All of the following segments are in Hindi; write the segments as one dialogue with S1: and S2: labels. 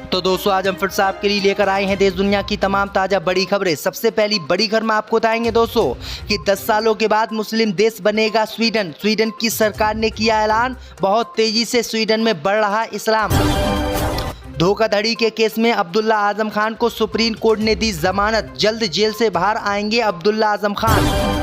S1: तो दोस्तों आज हम फिर से आपके लिए लेकर आए हैं देश दुनिया की तमाम ताजा बड़ी खबरें। सबसे पहली बड़ी खबर में आपको बताएंगे दोस्तों कि 10 सालों के बाद मुस्लिम देश बनेगा स्वीडन। स्वीडन की सरकार ने किया ऐलान, बहुत तेजी से स्वीडन में बढ़ रहा इस्लाम। धोखाधड़ी के केस में अब्दुल्ला आजम खान को सुप्रीम कोर्ट ने दी जमानत, जल्द जेल से बाहर आएंगे अब्दुल्ला आजम खान।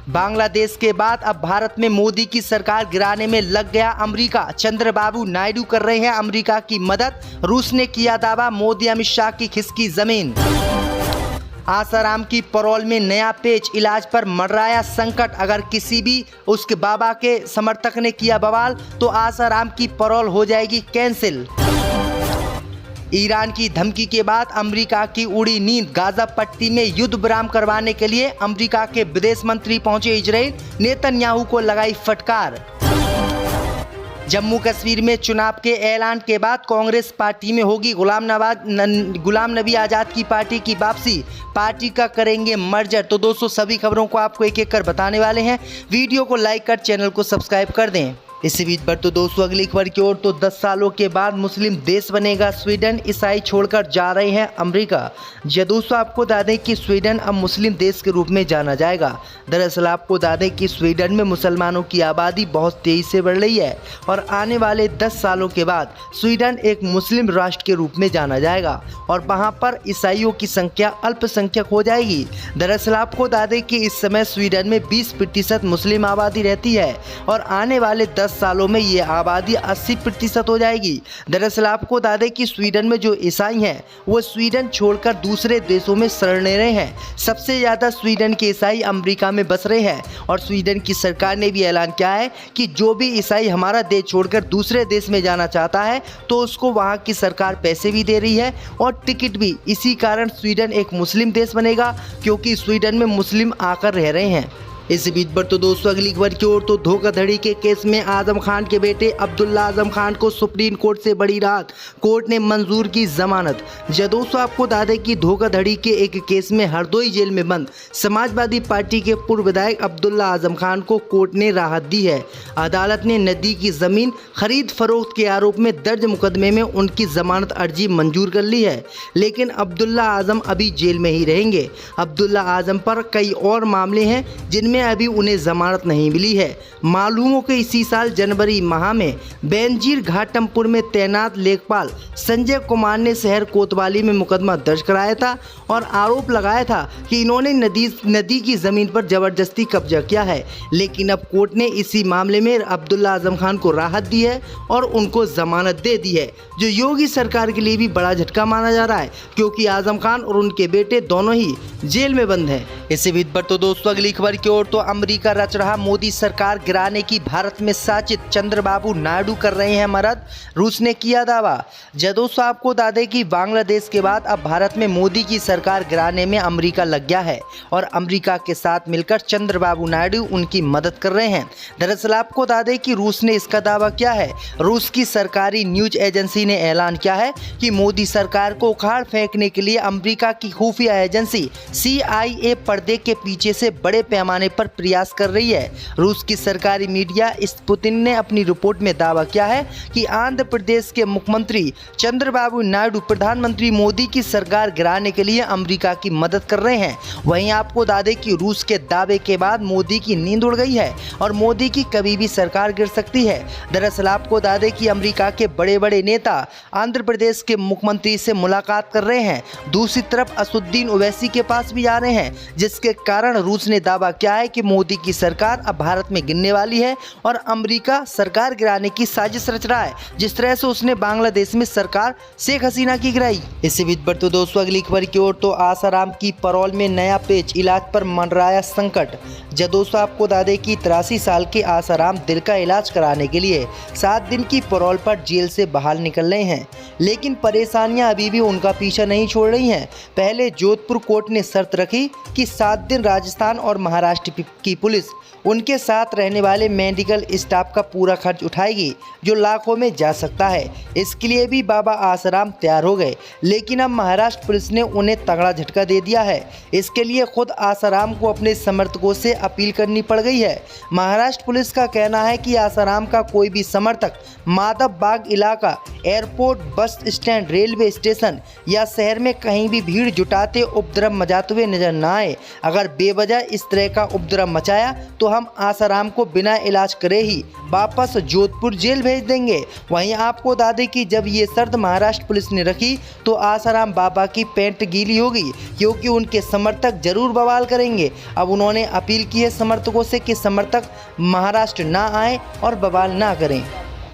S1: बांग्लादेश के बाद अब भारत में मोदी की सरकार गिराने में लग गया अमेरिका। चंद्रबाबू नायडू कर रहे हैं अमेरिका की मदद। रूस ने किया दावा, मोदी अमित शाह की खिसकी जमीन। आसाराम की पैरोल में नया पेच, इलाज पर मंडराया संकट। अगर किसी भी उसके बाबा के समर्थक ने किया बवाल तो आसाराम की पैरोल हो जाएगी कैंसिल। ईरान की धमकी के बाद अमेरिका की उड़ी नींद। गाजा पट्टी में युद्ध विराम करवाने के लिए अमेरिका के विदेश मंत्री पहुंचे इजराइल, नेतन्याहू को लगाई फटकार। जम्मू कश्मीर में चुनाव के ऐलान के बाद कांग्रेस पार्टी में होगी गुलाम नबी आज़ाद की पार्टी की वापसी, पार्टी का करेंगे मर्जर। तो दोस्तों सभी खबरों को आपको एक एक कर बताने वाले हैं। वीडियो को लाइक कर चैनल को सब्सक्राइब कर दें। इसी बीच पर तो दोस्तों अगली खबर की ओर, तो 10 सालों के बाद मुस्लिम देश बनेगा स्वीडन। ईसाई छोड़कर जा रहे हैं अमेरिका। जी दोस्तों आपको बता दें कि स्वीडन अब मुस्लिम देश के रूप में जाना जाएगा। दरअसल आपको बता दें कि स्वीडन में मुसलमानों की आबादी बहुत तेजी से बढ़ रही है और आने वाले 10 सालों के बाद स्वीडन एक मुस्लिम राष्ट्र के रूप में जाना जाएगा और वहाँ पर ईसाइयों की संख्या अल्पसंख्यक हो जाएगी। दरअसल आपको बता दें कि इस समय स्वीडन में 20% मुस्लिम आबादी रहती है और आने वाले 10 सालों में ये आबादी 80% हो जाएगी। दरअसल आपको बता दें कि स्वीडन में जो ईसाई हैं वो स्वीडन छोड़कर दूसरे देशों में शरण ले रहे हैं। सबसे ज़्यादा स्वीडन के ईसाई अमेरिका में बस रहे हैं और स्वीडन की सरकार ने भी ऐलान किया है कि जो भी ईसाई हमारा देश छोड़कर दूसरे देश में जाना चाहता है तो उसको वहाँ की सरकार पैसे भी दे रही है और टिकट भी। इसी कारण स्वीडन एक मुस्लिम देश बनेगा क्योंकि स्वीडन में मुस्लिम आकर रह रहे हैं। इस बीच पर तो दोस्तों अगली खबर की ओर, तो धोखाधड़ी के केस में आजम खान के बेटे अब्दुल्ला आजम खान को सुप्रीम कोर्ट से बड़ी राहत, कोर्ट ने मंजूर की जमानत। दोस्तों आपको बता दें कि धोखाधड़ी के एक केस में हरदोई जेल में बंद समाजवादी पार्टी के पूर्व विधायक अब्दुल्ला आजम खान को कोर्ट ने राहत दी है। अदालत ने नदी की जमीन खरीद फरोख्त के आरोप में दर्ज मुकदमे में उनकी जमानत अर्जी मंजूर कर ली है, लेकिन अब्दुल्ला आजम अभी जेल में ही रहेंगे। अब्दुल्ला आजम पर कई और मामले हैं जिनमें अभी उन्हें जमानत नहीं मिली है। मालूम हो कि इसी साल जनवरी माह में बेनजीर घाटमपुर में तैनात लेखपाल संजय कुमार ने शहर कोतवाली में मुकदमा दर्ज कराया था और आरोप लगाया था कि इन्होंने नदी की जमीन पर जबरदस्ती कब्जा किया है। लेकिन अब कोर्ट ने इसी मामले में अब्दुल्ला आजम खान को राहत दी है और उनको जमानत दे दी है, जो योगी सरकार के लिए भी बड़ा झटका माना जा रहा है क्योंकि आजम खान और उनके बेटे दोनों ही जेल में बंद हैं। इसी बीच पर तो दोस्तों अगली खबर की ओर, तो अमेरिका रच रहा मोदी सरकार गिराने की भारत में साजिश, चंद्रबाबू नायडू कर रहे हैं मदद, रूस ने किया दावा। दोस्तों आपको बता दें कि बांग्लादेश के बाद अब भारत में मोदी की सरकार गिराने में अमेरिका लग गया है और अमेरिका के साथ मिलकर चंद्रबाबू नायडू उनकी मदद कर रहे हैं। दरअसल आपको बता दें कि रूस ने इसका दावा किया है। रूस की सरकारी न्यूज एजेंसी ने ऐलान किया है कि मोदी सरकार को उखाड़ फेंकने के लिए अमेरिका की खुफिया एजेंसी CIA पर्दे के पीछे से बड़े पैमाने पर प्रयास कर रही है। रूस की सरकारी मीडिया स्पुतिन ने अपनी रिपोर्ट में दावा किया है कि आंध्र प्रदेश के मुख्यमंत्री चंद्रबाबू नायडू प्रधानमंत्री मोदी की सरकार गिराने के लिए अमेरिका की मदद कर रहे हैं। वहीं आपको बता दें कि रूस के दावे के बाद मोदी की नींद उड़ गई है और मोदी की कभी भी सरकार गिर सकती है। दरअसल आपको बता दें कि अमेरिका के बड़े बड़े नेता आंध्र प्रदेश के मुख्यमंत्री से मुलाकात कर रहे हैं, दूसरी तरफ असदुद्दीन ओवैसी के पास भी जा रहे हैं, जिसके कारण रूस ने दावा किया है कि मोदी की सरकार अब भारत में गिरने वाली है और अमेरिका सरकार गिराने की साजिश रच रहा है, जिस तरह से उसने बांग्लादेश में सरकार शेख हसीना की गिराई। इसी बीच पर तो दोस्तों अगली खबर की ओर, तो आसाराम की पैरोल में नया पेच, इलाज पर मंडराया संकट। दोस्तों आपको बता दें कि 83 साल के आसाराम दिल का इलाज कराने के लिए 7 दिन की पैरोल पर जेल से बाहर निकल रहे हैं, लेकिन परेशानियां अभी भी उनका पीछा नहीं छोड़ रही हैं। पहले जोधपुर कोर्ट ने शर्त रखी कि 7 दिन राजस्थान और महाराष्ट्र की पुलिस उनके साथ रहने वाले मेडिकल स्टाफ का पूरा खर्च उठाएगी, जो लाखों में जा सकता है। इसके लिए भी भी बाबा आसाराम तैयार हो गए, लेकिन अब महाराष्ट्र पुलिस ने उन्हें तगड़ा झटका दे दिया है। इसके लिए खुद आसाराम को अपने समर्थकों से अपील करनी पड़ गई है। महाराष्ट्र पुलिस का कहना है कि आसाराम का कोई भी समर्थक माधव बाग इलाका, airport, bus stand, railway station या शहर में कहीं भी भीड़ जुटाते उपद्रव मचाते हुए नजर न आए। अगर बेवजह इस तरह का उपद्रव मचाया तो हम आसाराम को बिना इलाज करे ही वापस जोधपुर जेल भेज देंगे। वहीं आपको बता दें कि जब ये शर्त महाराष्ट्र पुलिस ने रखी तो आसाराम बाबा की पैंट गीली हो गई, क्योंकि उनके समर्थक जरूर बवाल करेंगे। अब उन्होंने अपील की है समर्थकों से कि समर्थक महाराष्ट्र ना आए और बवाल ना करें।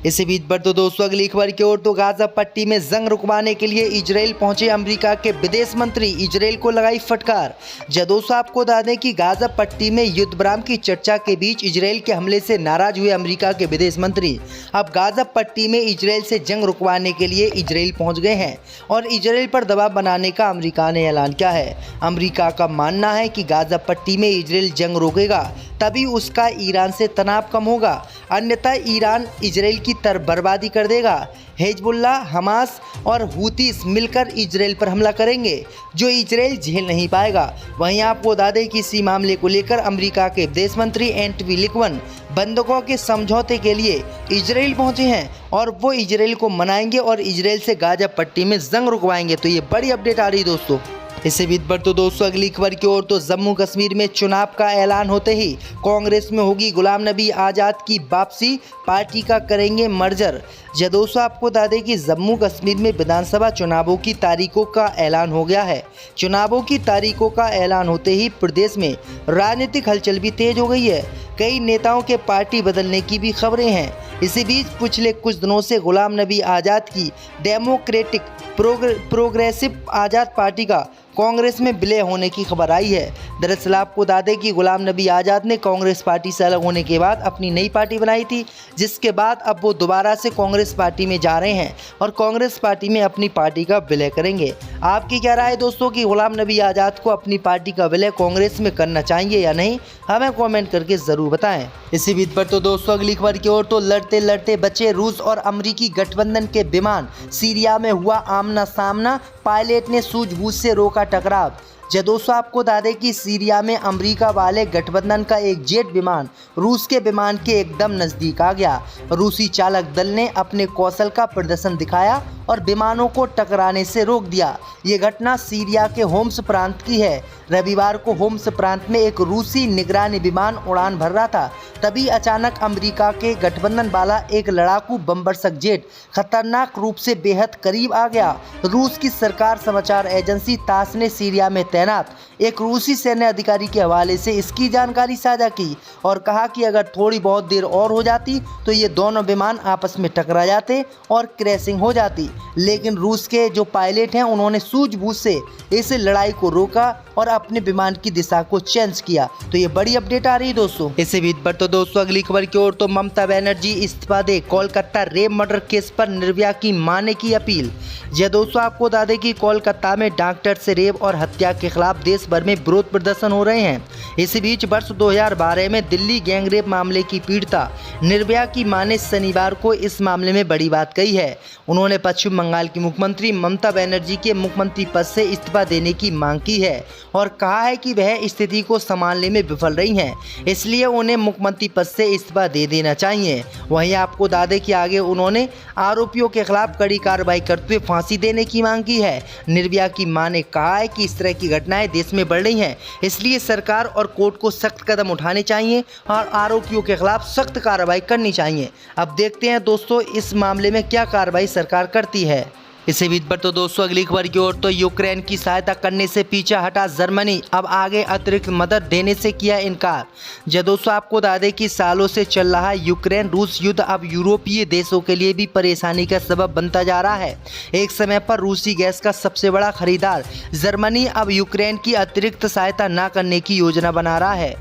S1: इसी बीच बढ़ते दोस्तों अगली खबर की ओर तो गाजा पट्टी में जंग रुकवाने के लिए इजराइल पहुंचे अमेरिका के विदेश मंत्री, इजराइल को लगाई फटकार। दोस्तों आपको बता दें कि गाजा पट्टी में युद्ध विराम की चर्चा के बीच इजराइल के हमले से नाराज हुए अमेरिका के विदेश मंत्री अब गाजा पट्टी में इजराइल से जंग रुकवाने के लिए इजराइल पहुंच गए हैं और इजराइल पर दबाव बनाने का अमेरिका ने ऐलान किया है। अमेरिका का मानना है कि गाजा पट्टी में इजराइल जंग रोकेगा तभी उसका ईरान से तनाव कम होगा, अन्यथा ईरान इजराइल की बर्बादी कर देगा। हिजबुल्लाह, हमास और हुतीस मिलकर इजराइल पर हमला करेंगे जो इजराइल झेल नहीं पाएगा। वहीं आपको बता दें कि इसी मामले को लेकर अमेरिका के विदेश मंत्री एंटनी ब्लिंकन बंधकों के समझौते के लिए इजराइल पहुंचे हैं और वो इजराइल को मनाएंगे और इजराइल से गाजा पट्टी में जंग रुकवाएंगे। तो ये बड़ी अपडेट आ रही है दोस्तों। इससे बीच बढ़ तो दोस्तों अगली खबर की ओर तो जम्मू कश्मीर में चुनाव का ऐलान होते ही कांग्रेस में होगी गुलाम नबी आज़ाद की वापसी, पार्टी का करेंगे मर्जर। दोस्तों आपको बता दें कि जम्मू कश्मीर में विधानसभा चुनावों की तारीखों का ऐलान हो गया है। चुनावों की तारीखों का ऐलान होते ही प्रदेश में राजनीतिक हलचल भी तेज हो गई है। कई नेताओं के पार्टी बदलने की भी खबरें हैं। इसी बीच पिछले कुछ दिनों से गुलाम नबी आज़ाद की डेमोक्रेटिक प्रोग्रेसिव आज़ाद पार्टी का कांग्रेस में विलय होने की खबर आई है। दरअसल आपको बता दें कि गुलाम नबी आज़ाद ने कांग्रेस पार्टी से अलग होने के बाद अपनी नई पार्टी बनाई थी, जिसके बाद अब वो दोबारा से कांग्रेस पार्टी में जा रहे हैं और कांग्रेस पार्टी में अपनी पार्टी का विलय करेंगे। आपकी क्या राय है दोस्तों कि गुलाम नबी आज़ाद को अपनी पार्टी का विलय कांग्रेस में करना चाहिए या नहीं? हमें कॉमेंट करके ज़रूर बताएं। इसी बीच पर तो दोस्तों अगली खबर की ओर तो लड़ते लड़ते बचे रूस और अमेरिकी गठबंधन के विमान, सीरिया में हुआ आमना सामना, पायलट ने सूझबूझ से रोका टकराव। दोस्तों आपको बता दें कि सीरिया में अमेरिका वाले गठबंधन का एक जेट विमान रूस के विमान के एकदम नज़दीक आ गया। रूसी चालक दल ने अपने कौशल का प्रदर्शन दिखाया और विमानों को टकराने से रोक दिया। ये घटना सीरिया के होम्स प्रांत की है। रविवार को होम्स प्रांत में एक रूसी निगरानी विमान उड़ान भर रहा था, तभी अचानक अमेरिका के गठबंधन वाला एक लड़ाकू बमबरसक जेट खतरनाक रूप से बेहद करीब आ गया। रूस की सरकार समाचार एजेंसी तास ने सीरिया में तैनात एक रूसी सैन्य अधिकारी के हवाले से इसकी जानकारी साझा की और कहा कि अगर थोड़ी बहुत देर और हो जाती तो ये दोनों विमान आपस में टकरा जाते और क्रैशिंग हो जाती, लेकिन रूस के जो पायलट हैं उन्होंने सूझबूझ से इस लड़ाई को रोका और अपने विमान की दिशा को चेंज किया। तो ये बड़ी अपडेट आ रही है दोस्तों। इसी बीच पर तो दोस्तों अगली खबर की ओर तो ममता बनर्जी इस्तीफा दे, कोलकाता रेप मर्डर केस पर निर्भया की मां ने की अपील। दोस्तों आपको बता दें कि कोलकाता में डॉक्टर से रेप और हत्या के खिलाफ देश भर में विरोध प्रदर्शन हो रहे हैं। इसी बीच वर्ष 2012 में दिल्ली गैंगरेप मामले की पीड़िता निर्भया की मां ने शनिवार को इस मामले में बड़ी बात कही है। उन्होंने पश्चिम बंगाल की मुख्यमंत्री ममता बनर्जी के मुख्यमंत्री पद से इस्तीफा देने की मांग की है और कहा है कि वह स्थिति को संभालने में विफल रही हैं, इसलिए उन्हें मुख्यमंत्री पद से इस्तीफा दे देना चाहिए। वहीं आपको बता दें कि आगे उन्होंने आरोपियों के खिलाफ कड़ी कार्रवाई करते हुए फांसी देने की मांग की है। निर्भया की मां ने कहा है कि इस तरह की घटनाएं देश में बढ़ रही हैं, इसलिए सरकार और कोर्ट को सख्त कदम उठाने चाहिए और आरोपियों के खिलाफ सख्त कार्रवाई करनी चाहिए। अब देखते हैं दोस्तों इस मामले में क्या कार्रवाई सरकार करती है। इसी बीच पर तो दोस्तों अगली खबर की ओर तो यूक्रेन की सहायता करने से पीछा हटा जर्मनी, अब आगे अतिरिक्त मदद देने से किया इनकार। दोस्तों आपको बता दें कि सालों से चल रहा यूक्रेन रूस युद्ध अब यूरोपीय देशों के लिए भी परेशानी का सबब बनता जा रहा है। एक समय पर रूसी गैस का सबसे बड़ा खरीदार जर्मनी अब यूक्रेन की अतिरिक्त सहायता न करने की योजना बना रहा है।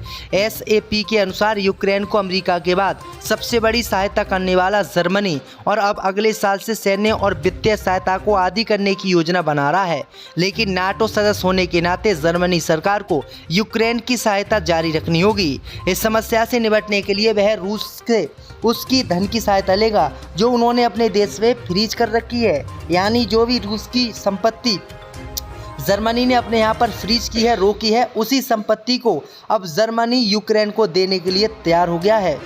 S1: SAP के अनुसार यूक्रेन को अमेरिका के बाद सबसे बड़ी सहायता करने वाला जर्मनी और अब अगले साल से सैन्य और वित्तीय सहायता सहायता को आधी करने की योजना बना रहा है, लेकिन नाटो सदस्य होने के नाते जर्मनी सरकार को यूक्रेन की सहायता जारी रखनी होगी। इस समस्या से निपटने के लिए वह रूस से उसकी धन की सहायता लेगा जो उन्होंने अपने देश में फ्रीज कर रखी है। यानी जो भी रूस की संपत्ति जर्मनी ने अपने यहाँ पर फ्रीज की है, रोकी है, उसी संपत्ति को अब जर्मनी यूक्रेन को देने के लिए तैयार हो गया है।